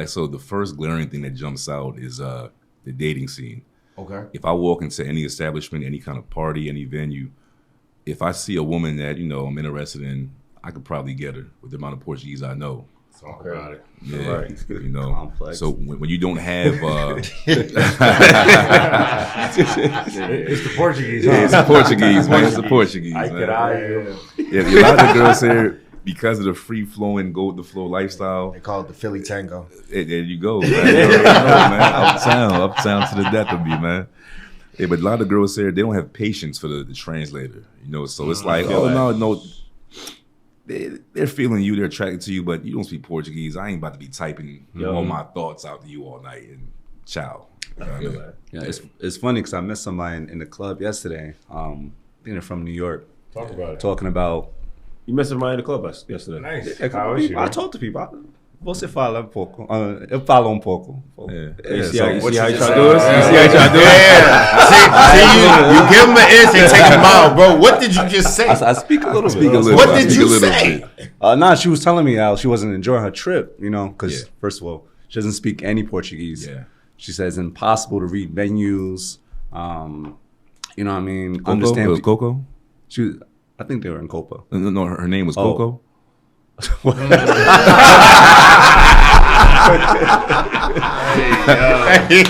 So the first glaring thing that jumps out is the dating scene. Okay. If I walk into any establishment, any kind of party, any venue, if I see a woman that, I'm interested in, I could probably get her with the amount of Portuguese I know. Talk about it. Yeah, Right. Complex. So when you don't have, It's the Portuguese. Huh? it's the Portuguese, man. It's the Portuguese. I man. could argue. Yeah, a lot of the girls here, because of the free flowing, go with the flow lifestyle. They call it the Philly Tango. There you go, man. You already know, man. Uptown to the death of me, man. Yeah, but a lot of girls here, they don't have patience for the translator, So it's like, no. They're feeling you, they're attracted to you, but you don't speak Portuguese. I ain't about to be typing all my thoughts out to you all night and ciao. Yeah, it's funny because I met somebody in the club yesterday. I think they're from New York. Talk about it. Talking about. You met somebody in the club yesterday. Nice. How is I talk to people. Você fala pouco. Eu falo pouco. You see so how you what try you to just do it? said. You see how you try to do it? See, you give them an inch and take them out, bro. What did you just say? I speak a little bit. What did you say? She was telling me how she wasn't enjoying her trip, because first of all, she doesn't speak any Portuguese. Yeah. She says it's impossible to read menus. You know what I mean? Coco? Understand. It was Coco? I think they were in Copa. No, her name was Coco. All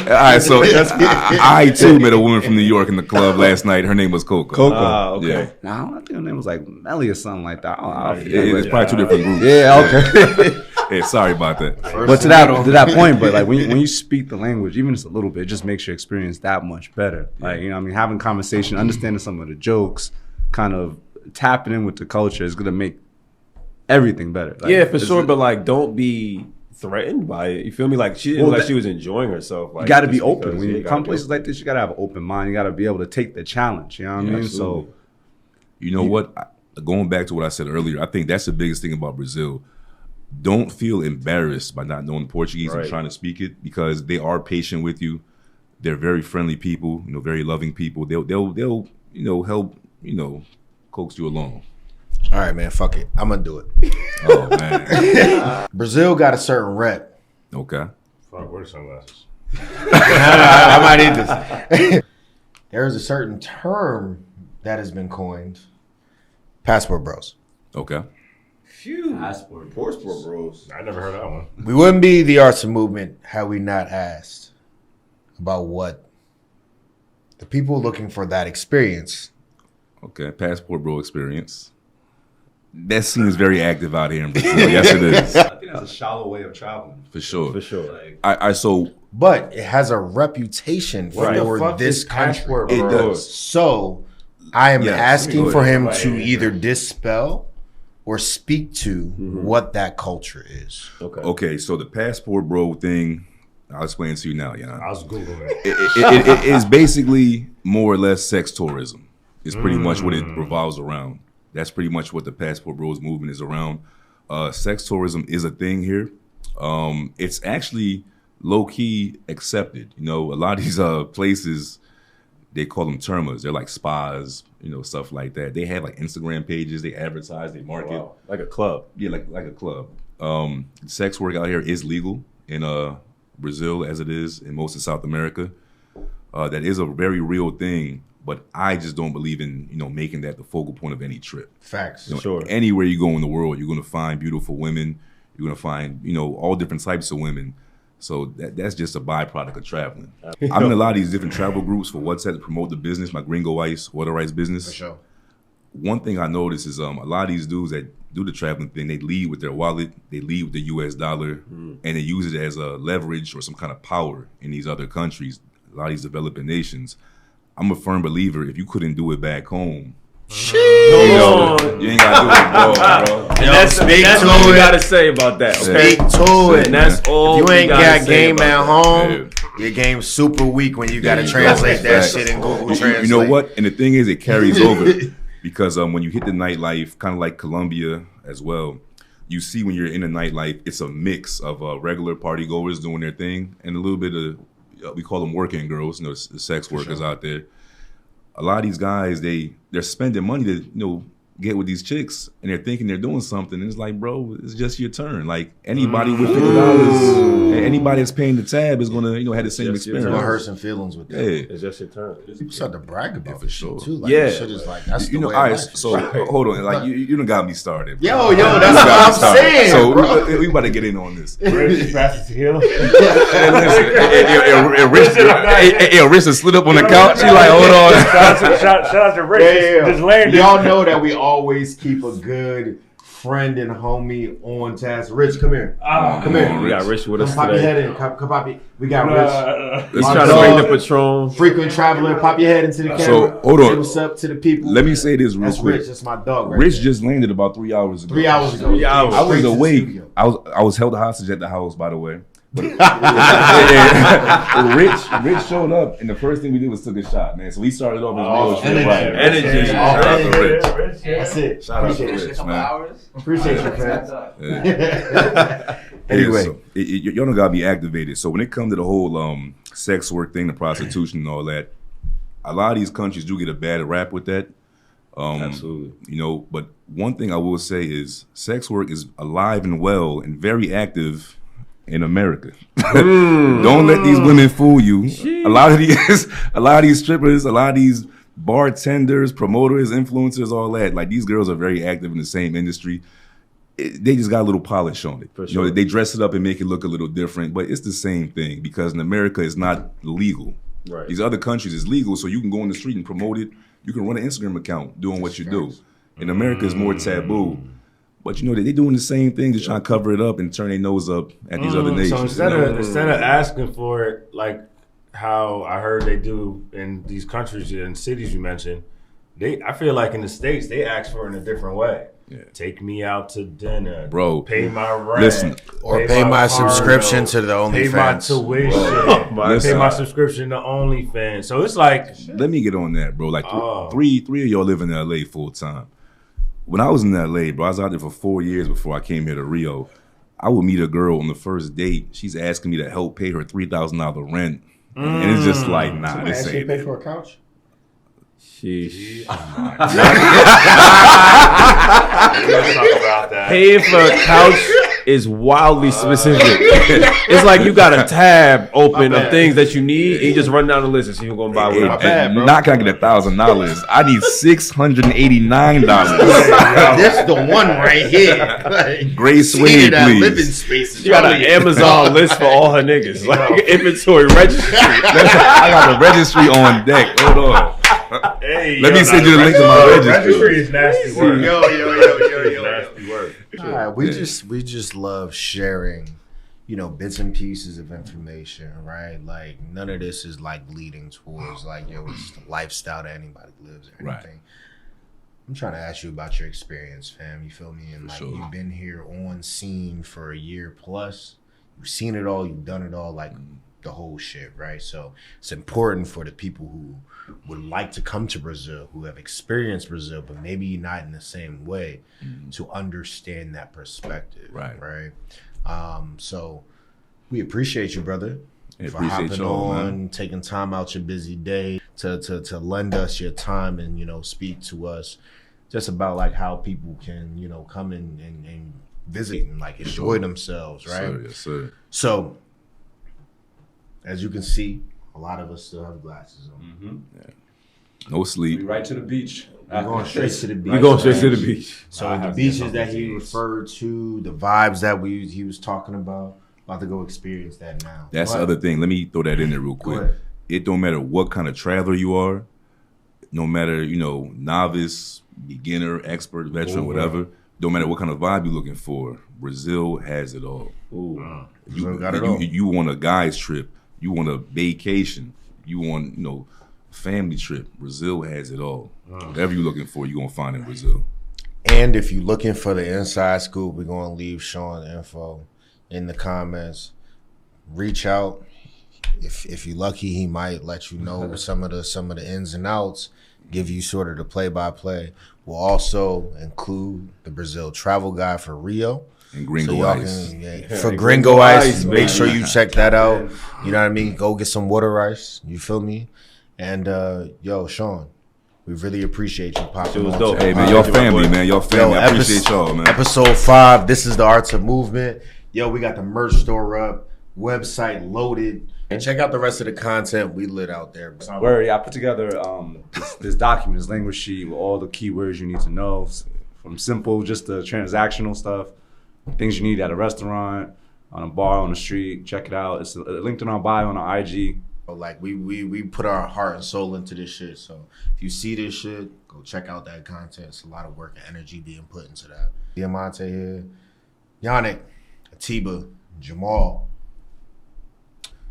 right, so I too met a woman from New York in the club last night. Her name was Coco. Okay. Yeah. Nah, I think her name was like Melly or something like that. It's probably two different groups. Yeah, okay. Yeah, sorry about that. But to that point, but like when you speak the language, even just a little bit, it just makes your experience that much better. Like, having conversation, understanding some of the jokes, kind of tapping in with the culture is gonna make everything better. Like, yeah, for sure. But like, don't be threatened by it. You feel me? Like she didn't like she was enjoing herself. Like, you got to be open when you come places like this. You got to have an open mind. You got to be able to take the challenge. You know what I mean? Absolutely. So, you know what? Going back to what I said earlier, I think that's the biggest thing about Brazil. Don't feel embarrassed by not knowing Portuguese and trying to speak it, because they are patient with you. They're very friendly people, very loving people. They'll help, coax you along. All right, man, fuck it. I'm gonna do it. Oh man. Brazil got a certain rep. Okay. Fuck, where are the sunglasses? I might need this. There is a certain term that has been coined. Passport bros. Okay. Phew. Passport bros. I never heard that one. We wouldn't be the arts and movement had we not asked about what the people looking for that experience. Okay, passport bro experience. That seems very active out here in Brazil. Yes, it is. I think that's a shallow way of traveling. For sure. For sure. Like, But it has a reputation for this country. It does. So I am asking for him to Right. either dispel or speak to what that culture is. Okay, so the passport bro thing, I'll explain it to you now, Jan. I was Googling it. It is basically more or less sex tourism. It's pretty much what it revolves around. That's pretty much what the passport bros movement is around. Sex tourism is a thing here. It's actually low-key accepted. A lot of these places, they call them termas. They're like spas, stuff like that. They have like Instagram pages. They advertise. They market. Wow. Like a club. Yeah, like a club. Sex work out here is legal in Brazil, as it is in most of South America. That is a very real thing. But I just don't believe in, making that the focal point of any trip. Facts. Sure. Anywhere you go in the world, you're going to find beautiful women. You're going to find, all different types of women. So that's just a byproduct of traveling. I'm in a lot of these different travel groups for WhatsApp to promote the business, my Gringo Ice, Water Rights business. For sure. One thing I noticed is a lot of these dudes that do the traveling thing, they lead with their wallet, they lead with the US dollar, and they use it as a leverage or some kind of power in these other countries, a lot of these developing nations. I'm a firm believer if you couldn't do it back home, you ain't gotta do it, bro. And that's what you gotta say about that. Okay? Speak to it. And that's all. You ain't we got say game about at that. home. Your game's super weak when you gotta translate that shit in Google Translate. You know what? And the thing is, it carries over because when you hit the nightlife, kind of like Colombia as well, you see when you're in the nightlife, it's a mix of regular party goers doing their thing and a little bit of we call them working girls, the sex workers out there. A lot of these guys, they're spending money to get with these chicks, and they're thinking they're doing something. And it's like, bro, it's just your turn. Like anybody with $50, anybody that's paying the tab is gonna have the same experience. You're gonna hurt some feelings with that. Yeah. It's just your turn. People start to brag about for this sure. shit too. Like, Yeah. this shit is like that's the way all right. life is. So hold on, like you done got me started. Yo, that's what I'm saying, So bro. we about to get in on this. Rich passes tequila. Rich slid up on the couch. She like, hold on. Shout out to Rich. Just landed. Y'all know that we always keep a good friend and homie on task. Rich, come here. Come here. We got Rich with us Pop your today. head in. Come pop it. We got Rich. Let's My try to dog. bring the Patron. Frequent traveler. Pop your head into the camera. So, hold on. Say what's up to the people. Let me say this real That's quick. Rich. That's my dog. Right Rich there. just landed about 3 hours ago. 3 hours ago. 3 hours. I was Straight to the awake. studio. I was held hostage at the house, by the way. Rich showed up, and the first thing we did was took a shot, man. So we started off as real shit. Right. Energy. Shout out to Rich. That's it. Shout out to Appreciate Rich, man. Appreciate you, fans. Yeah. Anyway. So, y'all don't gotta be activated. So when it comes to the whole sex work thing, the prostitution and all that, a lot of these countries do get a bad rap with that. Absolutely. But one thing I will say is sex work is alive and well and very active in America. Don't let these women fool you. A lot of these strippers, a lot of these bartenders, promoters, influencers, all that. Like these girls are very active in the same industry. They just got a little polish on it. For sure. They dress it up and make it look a little different, but it's the same thing because in America it's not legal. Right. These other countries is legal, so you can go in the street and promote it. You can run an Instagram account doing what you do. In America, it's more taboo. But they doing the same thing, just trying to cover it up and turn their nose up at these other nations. So instead of asking for it, like how I heard they do in these countries and cities you mentioned, I feel like in the States they ask for it in a different way. Yeah. Take me out to dinner, bro. Pay my rent, Listen, or pay my subscription to the pay my OnlyFans. tuition, pay my subscription to OnlyFans. So it's like, let me get on that, bro. Like three of y'all live in LA full time. When I was in LA, bro, I was out there for 4 years before I came here to Rio. I would meet a girl on the first date. She's asking me to help pay her $3,000 rent, and it's just like, nah, this ain't. Pay for a couch. Sheesh. Paying for a couch is wildly specific. It's like you got a tab open of things that you need, and you just run down the list and see who's gonna buy what. My bad, bro. Not gonna get $1,000. I need $689. This the one right here. Like, Grace Wade, please. Living space. She got an Amazon list for all her niggas, like inventory registry. I got the registry on deck. Hold on. Hey, Let me send you the link to my registry. Registry is nasty work. Yo. Nasty work. All right, we just love sharing, bits and pieces of information, right? Like none of this is like leading towards like it's the lifestyle that anybody lives or anything. Right. I'm trying to ask you about your experience, fam. You feel me? And like sure. You've been here on scene for a year plus. You've seen it all. You've done it all. Like the whole shit, right? So it's important for the people who would like to come to Brazil, who have experienced Brazil, but maybe not in the same way, to understand that perspective, right? So we appreciate you, brother, for hopping on, taking time out your busy day to lend us your time and speak to us just about like how people can come in and visit and like enjoy themselves, right? Yes, sir. So as you can see, a lot of us still have glasses on. Mm-hmm. Yeah. No sleep. We right to the beach. We're going straight to the beach. We're going straight to the beach. So the beaches that he referred to, the vibes that he was talking about to go experience that now. That's the other thing. Let me throw that in there real quick. It don't matter what kind of traveler you are, no matter, novice, beginner, expert, veteran, whatever. Don't matter what kind of vibe you're looking for. Brazil has it all. You got it all. You want a guy's trip. You want a vacation. You want, family trip. Brazil has it all. Whatever you're looking for, you're going to find in Brazil. And if you're looking for the inside scoop, we're going to leave Sean info in the comments. Reach out. If you're lucky, he might let you know some of the ins and outs, give you sort of the play-by-play. We'll also include the Brazil travel guide for Rio. And Gringo Ice. For Gringo Ice, make sure you check that out. You know what I mean? Go get some water ice. You feel me? And Sean, we really appreciate you popping on. Dope. Hey man, y'all family, man. Y'all family. I appreciate y'all, man. Episode 5. This is the Arts of Movement. Yo, we got the merch store up, website loaded. And check out the rest of the content we lit out there. Word, I put together this document, this language sheet with all the keywords you need to know, from simple, just the transactional stuff, things you need at a restaurant, on a bar, on the street. Check it out. It's linked in our bio on our IG. Like we put our heart and soul into this shit. So if you see this shit, go check out that content. It's a lot of work and energy being put into that. Diamante here, Yannick, Atiba, Jamal.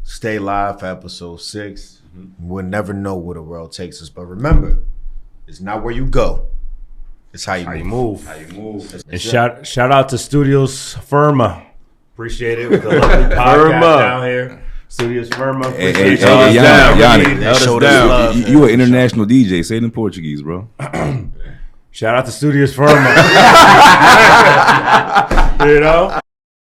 Stay live for episode 6. We'll never know where the world takes us. But remember, it's not where you go. It's how you move. How you move. And shout out to Studios Firma. Appreciate it with the lovely podcast down here. Studios Firma. Hey, Yannick, you an international DJ. Say it in Portuguese, bro. Shout out to Studios Firma.